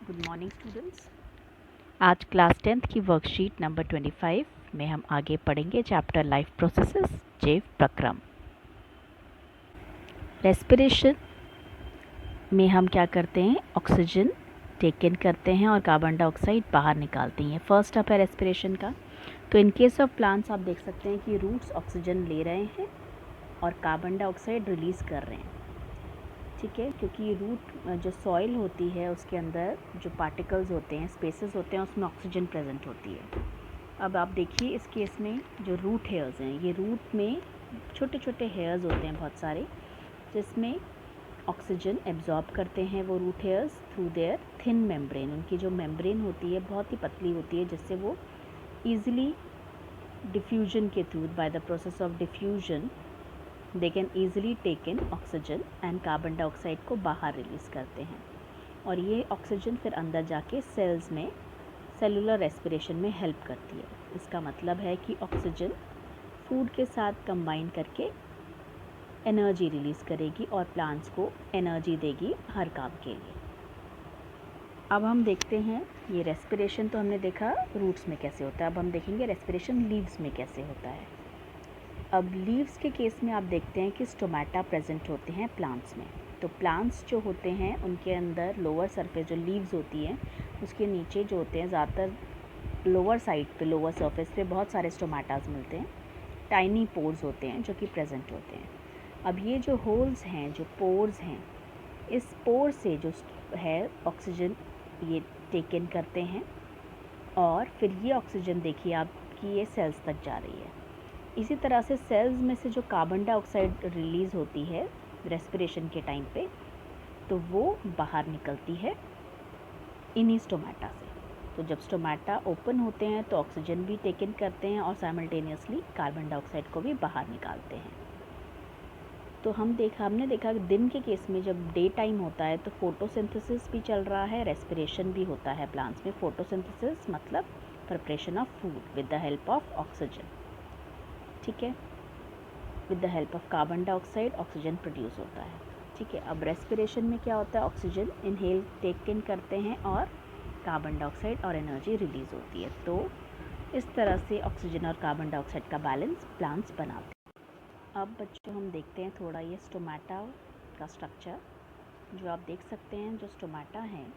Good morning students. आज class 10th की worksheet number 25 में हम आगे पढ़ेंगे चैप्टर लाइफ प्रोसेसेस जैव प्रक्रम। रेस्पिरेशन में हम क्या करते हैं, ऑक्सीजन टेक इन करते हैं और कार्बन डाइऑक्साइड बाहर निकालते हैं। फर्स्ट स्टेप है रेस्पिरेशन का। तो इन केस ऑफ प्लांट्स आप देख सकते हैं कि रूट्स ऑक्सीजन ले रहे हैं और कार्बन डाइऑक्साइड रिलीज़ कर रहे हैं। ठीक है, क्योंकि रूट जो सॉइल होती है उसके अंदर जो पार्टिकल्स होते हैं, स्पेसेस होते हैं, उसमें ऑक्सीजन प्रेजेंट होती है। अब आप देखिए इस केस में जो रूट हेयर्स हैं, ये रूट में छोटे छोटे हेयर्स होते हैं बहुत सारे, जिसमें ऑक्सीजन एब्जॉर्ब करते हैं वो root hairs through their thin membrane. उनकी जो मेम्ब्रेन होती है बहुत ही पतली होती है, जिससे वो ईजिली डिफ्यूजन के through, by the process of diffusion, they can easily take in oxygen and carbon dioxide को बाहर रिलीज़ करते हैं। और ये ऑक्सीजन फिर अंदर जाके सेल्स में सेलुलर रेस्पिरेशन में हेल्प करती है। इसका मतलब है कि ऑक्सीजन फूड के साथ कंबाइन करके एनर्जी रिलीज़ करेगी और प्लांट्स को एनर्जी देगी हर काम के लिए। अब हम देखते हैं ये रेस्पिरेशन तो हमने देखा रूट्स में कैसे होता है। अब हम देखेंगे रेस्पिरेशन लीव्स में कैसे होता है। अब लीव्स के केस में आप देखते हैं कि स्टोमेटा प्रेजेंट होते हैं प्लांट्स में। तो प्लांट्स जो होते हैं उनके अंदर लोअर सरफेस जो लीव्स होती हैं उसके नीचे जो होते हैं, ज़्यादातर लोअर साइड पे, लोअर सरफेस पे बहुत सारे स्टोमेटास मिलते हैं। टाइनी पोर्स होते हैं जो कि प्रेजेंट होते हैं। अब ये जो होल्स हैं, जो पोर्स हैं, इस पोर से जो है ऑक्सीजन ये टेक इन करते हैं और फिर ये ऑक्सीजन देखिए आप कि ये सेल्स तक जा रही है। इसी तरह से सेल्स में से जो कार्बन डाइऑक्साइड रिलीज़ होती है रेस्पिरेशन के टाइम पे, तो वो बाहर निकलती है इन्हीं स्टोमेटा से। तो जब स्टोमेटा ओपन होते हैं तो ऑक्सीजन भी टेक इन करते हैं और साइमल्टेनियसली कार्बन डाइऑक्साइड को भी बाहर निकालते हैं। तो हमने देखा कि दिन के केस में जब डे टाइम होता है तो फोटोसिंथेसिस भी चल रहा है, रेस्पिरेशन भी होता है प्लांट्स में। फोटोसिंथेसिस मतलब preparation of food with the help of oxygen. ठीक है, with the help of carbon dioxide oxygen produce होता है। ठीक है, अब रेस्पिरेशन में क्या होता है, ऑक्सीजन इनहेल टेक इन करते हैं और कार्बन डाइऑक्साइड और एनर्जी रिलीज़ होती है। तो इस तरह से ऑक्सीजन और कार्बन डाइऑक्साइड का बैलेंस प्लांट्स बनाते हैं। अब बच्चों हम देखते हैं थोड़ा ये स्टोमेटा का स्ट्रक्चर। जो आप देख सकते हैं, जो स्टोमेटा हैं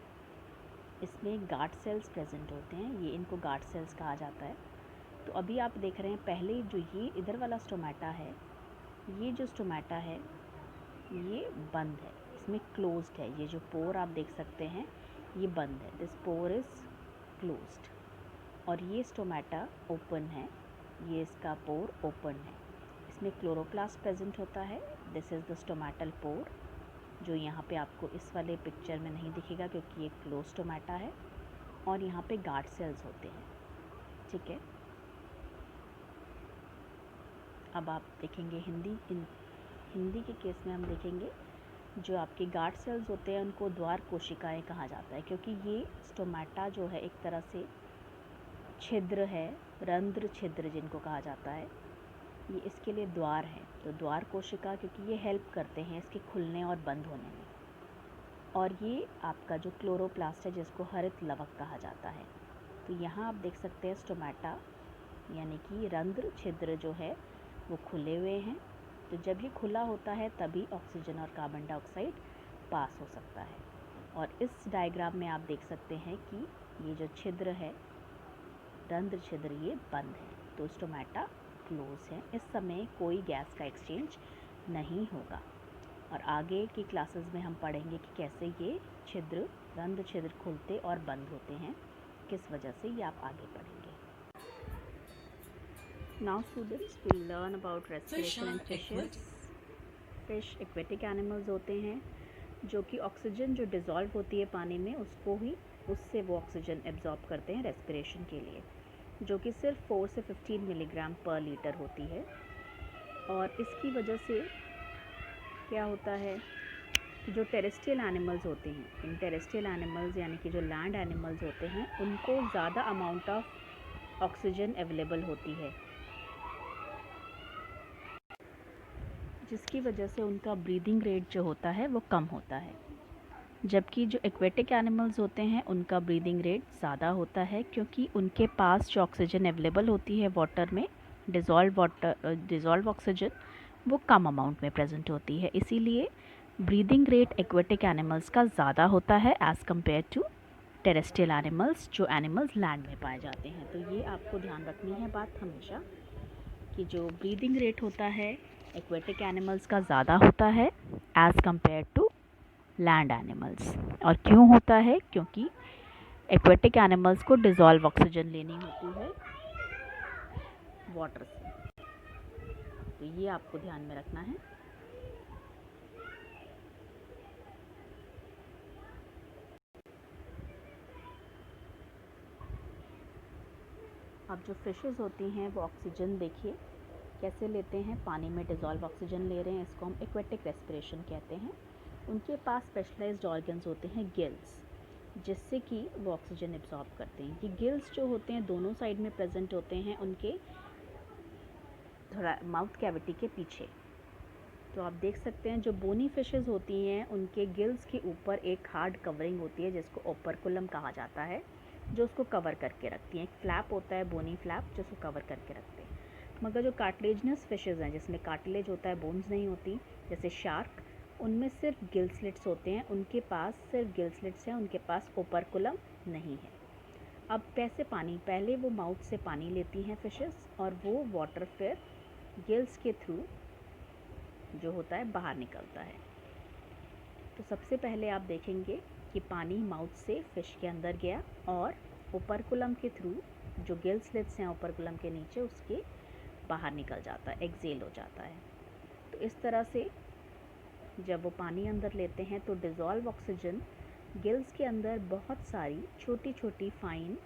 इसमें गार्ड सेल्स प्रेजेंट होते हैं। ये इनको गार्ड सेल्स कहा जाता है। तो अभी आप देख रहे हैं पहले जो ये इधर वाला स्टोमेटा है, ये जो स्टोमेटा है ये बंद है, इसमें क्लोज्ड है। ये जो पोर आप देख सकते हैं ये बंद है, दिस पोर इज़ क्लोज्ड। और ये स्टोमेटा ओपन है, ये इसका पोर ओपन है। इसमें क्लोरोप्लास्ट प्रेजेंट होता है। This is the stomatal pore, जो यहाँ पे आपको इस वाले पिक्चर में नहीं दिखेगा क्योंकि ये क्लोज स्टोमेटा है। और यहाँ पे गार्ड सेल्स होते हैं। ठीक है, अब आप देखेंगे हिंदी के केस में हम देखेंगे जो आपके गार्ड सेल्स होते हैं उनको द्वार कोशिकाएं कहा जाता है, क्योंकि ये स्टोमेटा जो है एक तरह से छिद्र है, रंध्र छिद्र जिनको कहा जाता है, ये इसके लिए द्वार है। तो द्वार कोशिका, क्योंकि ये हेल्प करते हैं इसके खुलने और बंद होने में। और ये आपका जो क्लोरोप्लास्ट है जिसको हरित लवक कहा जाता है। तो यहाँ आप देख सकते हैं स्टोमेटा यानी कि रंध्र छिद्र जो है वो खुले हुए हैं। तो जब ये खुला होता है तभी ऑक्सीजन और कार्बन डाइऑक्साइड पास हो सकता है। और इस डायग्राम में आप देख सकते हैं कि ये जो छिद्र है, रंध्र छिद्र, ये बंद है। तो स्टोमेटा क्लोज है। इस समय कोई गैस का एक्सचेंज नहीं होगा। और आगे की क्लासेस में हम पढ़ेंगे कि कैसे ये छिद्र, रंध्र छिद्र खुलते और बंद होते हैं, किस वजह से, ये आप आगे पढ़ेंगे। Now students will learn about respiration and fishes. Fish aquatic animals होते हैं जो कि ऑक्सीजन जो डिज़ोल्व होती है पानी में उससे वो ऑक्सीजन एब्जॉर्ब करते हैं रेस्पिरेशन के लिए, जो कि सिर्फ 4 से 15 मिलीग्राम पर लीटर होती है। और इसकी वजह से क्या होता है कि जो टेरेस्ट्रियल एनिमल्स होते हैं, इन टेरेस्ट्रियल एनिमल्स यानी कि जो लैंड एनिमल्स होते हैं, उनको ज़्यादा अमाउंट ऑफ ऑक्सीजन अवेलेबल होती है, जिसकी वजह से उनका ब्रीदिंग रेट जो होता है वो कम होता है। जबकि जो एक्वेटिक एनिमल्स होते हैं उनका ब्रीदिंग रेट ज़्यादा होता है, क्योंकि उनके पास जो ऑक्सीजन अवेलेबल होती है वाटर में, डिज़ोल्व ऑक्सीजन, वो कम अमाउंट में प्रेजेंट होती है। इसीलिए ब्रीदिंग रेट एक्वेटिक एनिमल्स का ज़्यादा होता है as compare to terrestrial animals, जो एनिमल्स लैंड में पाए जाते हैं। तो ये आपको ध्यान रखनी है बात हमेशा, कि जो ब्रीदिंग रेट होता है एक्वेटिक एनिमल्स का ज़्यादा होता है as compare to land animals. और क्यों होता है? क्योंकि एक्वेटिक एनिमल्स को डिज़ोल्व ऑक्सीजन लेनी होती है वाटर से। तो ये आपको ध्यान में रखना है। अब जो फिशेस होती हैं वो ऑक्सीजन देखिए कैसे लेते हैं, पानी में डिज़ोल्व ऑक्सीजन ले रहे हैं, इसको हम एक्वेटिक रेस्पिरेशन कहते हैं। उनके पास स्पेशलाइज्ड ऑर्गन्स होते हैं गिल्स, जिससे कि वो ऑक्सीजन एब्जॉर्ब करते हैं। ये गिल्स जो होते हैं दोनों साइड में प्रेजेंट होते हैं उनके थोड़ा माउथ कैविटी के पीछे। तो आप देख सकते हैं जो बोनी फिशेस होती हैं उनके गिल्स के ऊपर एक हार्ड कवरिंग होती है जिसको ओपर्कुलम कहा जाता है, जो उसको कवर करके रखती हैं। एक फ्लैप होता है, बोनी फ्लैप, जो उसको कवर करके रखते हैं। मगर जो कार्टिलेजिनस फिशेस हैं जिसमें कार्टिलेज होता है, बोन्स नहीं होती, जैसे शार्क, उनमें सिर्फ गिल स्लिट्स होते हैं, उनके पास सिर्फ गिल स्लिट्स हैं, उनके पास ओपर्कुलम नहीं है। अब कैसे पानी, पहले वो माउथ से पानी लेती हैं फिशेस और वो वाटर फिर गिल्स के थ्रू जो होता है बाहर निकलता है। तो सबसे पहले आप देखेंगे कि पानी माउथ से फिश के अंदर गया और ओपर्कुलम के थ्रू जो गिल स्लिट्स हैं ओपर्कुलम के नीचे उसके बाहर निकल जाता है, एक्सेल हो जाता है। तो इस तरह से जब वो पानी अंदर लेते हैं तो डिज़ोल्व ऑक्सीजन गिल्स के अंदर बहुत सारी छोटी छोटी फाइन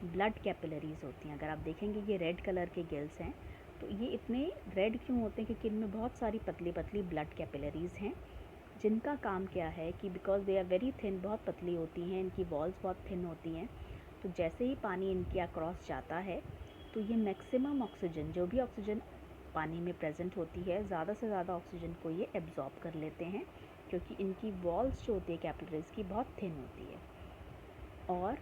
ब्लड कैपिलरीज होती हैं। अगर आप देखेंगे ये रेड कलर के गिल्स हैं, तो ये इतने रेड क्यों होते हैं? क्योंकि इनमें बहुत सारी पतली पतली ब्लड कैपिलरीज हैं, जिनका काम क्या है कि because they are very thin, बहुत पतली होती हैं, इनकी वॉल्स बहुत थिन होती हैं, तो जैसे ही पानी इनके अक्रॉस जाता है तो ये मैक्सिमम ऑक्सीजन, जो भी ऑक्सीजन पानी में प्रेजेंट होती है, ज़्यादा से ज़्यादा ऑक्सीजन को ये एब्जॉर्ब कर लेते हैं, क्योंकि इनकी वॉल्स जो होती है कैपिलरीज की बहुत थिन होती है। और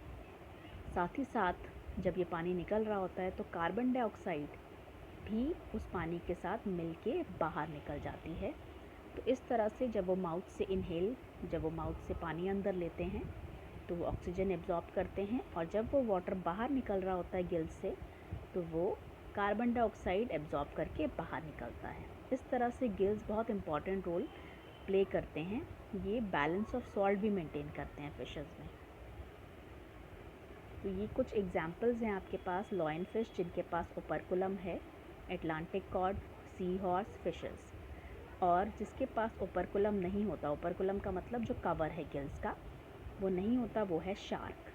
साथ ही साथ जब ये पानी निकल रहा होता है तो कार्बन डाइऑक्साइड भी उस पानी के साथ मिलके बाहर निकल जाती है। तो इस तरह से जब वो माउथ से पानी अंदर लेते हैं तो वो ऑक्सीजन एब्जॉर्ब करते हैं, और जब वो वाटर बाहर निकल रहा होता है गिल्स से तो वो कार्बन डाइऑक्साइड एब्जॉर्ब करके बाहर निकलता है। इस तरह से गिल्स बहुत इंपॉर्टेंट रोल प्ले करते हैं, ये बैलेंस ऑफ सॉल्ट भी मेंटेन करते हैं फिशेस में। तो ये कुछ एग्जांपल्स हैं आपके पास, लॉयन फिश जिनके पास ओपर्कुलम है, Atlantic code, sea horse fishes, और जिसके पास ओपर्कुलम नहीं होता, ओपर्कुलम का मतलब जो कवर है गिल्स का वो नहीं होता, वो है शार्क।